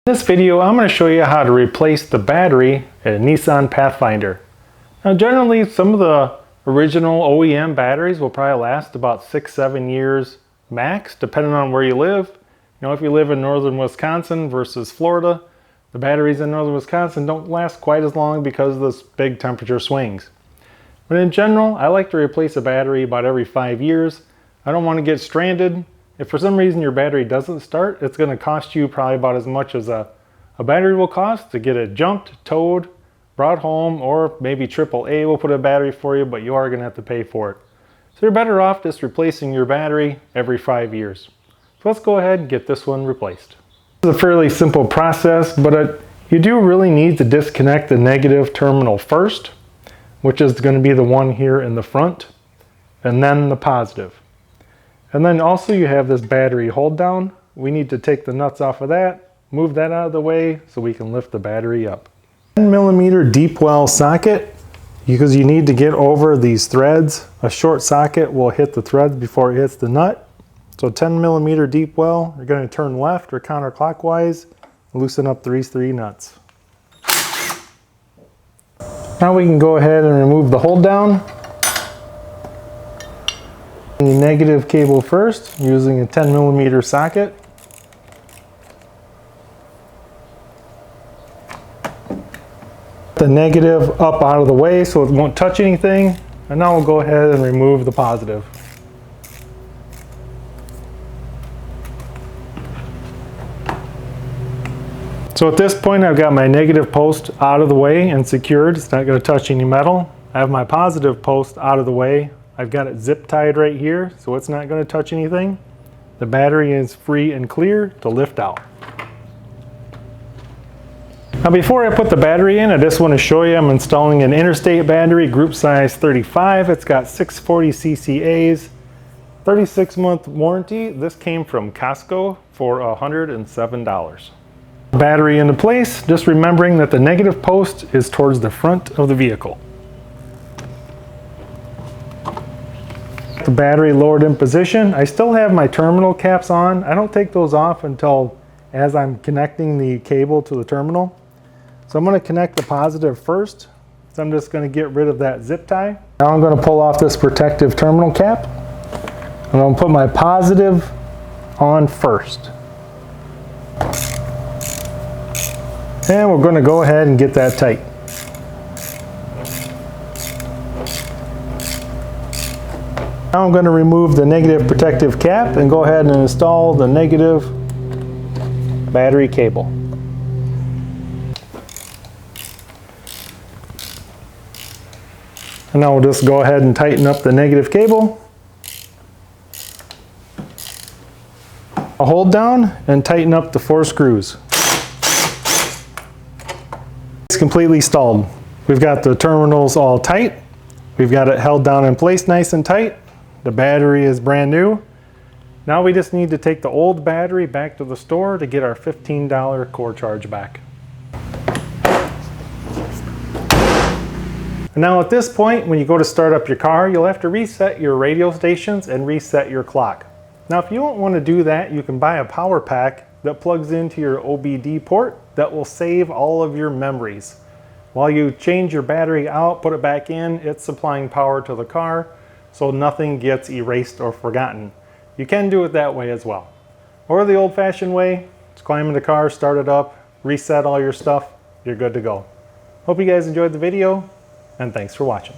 In this video, I'm going to show you how to replace the battery in a Nissan Pathfinder. Now generally, some of the original OEM batteries will probably last about 6-7 years max, depending on where you live. You know, if you live in northern Wisconsin versus Florida, the batteries in northern Wisconsin don't last quite as long because of this big temperature swings. But in general, I like to replace a battery about every 5 years. I don't want to get stranded. If for some reason your battery doesn't start, it's going to cost you probably about as much as a battery will cost to get it junked, towed, brought home, or maybe AAA will put a battery for you, but you are going to have to pay for it. So you're better off just replacing your battery every 5 years. So let's go ahead and get this one replaced. This is a fairly simple process, but you do really need to disconnect the negative terminal first, which is going to be the one here in the front, and then the positive. And then also you have this battery hold down. We need to take the nuts off of that, move that out of the way so we can lift the battery up. 10mm deep well socket, because you need to get over these threads. A short socket will hit the threads before it hits the nut. So 10mm deep well, you're going to turn left or counterclockwise, loosen up these 3 nuts. Now we can go ahead and remove the hold down. The negative cable first, using a 10mm socket. The negative up out of the way so it won't touch anything. And now we'll go ahead and remove the positive. So at this point I've got my negative post out of the way and secured. It's not going to touch any metal. I have my positive post out of the way. I've got it zip tied right here, so it's not going to touch anything. The battery is free and clear to lift out. Now before I put the battery in, I just want to show you I'm installing an interstate battery, group size 35. It's got 640 ccAs, 36-month warranty. This came from Costco for $107. Battery into place, just remembering that the negative post is towards the front of the vehicle. The battery lowered in position. I still have my terminal caps on. I don't take those off until as I'm connecting the cable to the terminal. So I'm going to connect the positive first. So I'm just going to get rid of that zip tie. Now I'm going to pull off this protective terminal cap. I'm going to put my positive on first. And we're going to go ahead and get that tight. Now I'm going to remove the negative protective cap and go ahead and install the negative battery cable. And now we'll just go ahead and tighten up the negative cable. I'll hold down and tighten up the 4 screws. It's completely stalled. We've got the terminals all tight. We've got it held down in place nice and tight. The battery is brand new. Now we just need to take the old battery back to the store to get our $15 core charge back. And now at this point, when you go to start up your car, you'll have to reset your radio stations and reset your clock. Now if you don't want to do that, you can buy a power pack that plugs into your OBD port that will save all of your memories. While you change your battery out, put it back in, it's supplying power to the car, so nothing gets erased or forgotten. You can do it that way as well. Or the old-fashioned way, just climb in the car, start it up, reset all your stuff, you're good to go. Hope you guys enjoyed the video, and thanks for watching.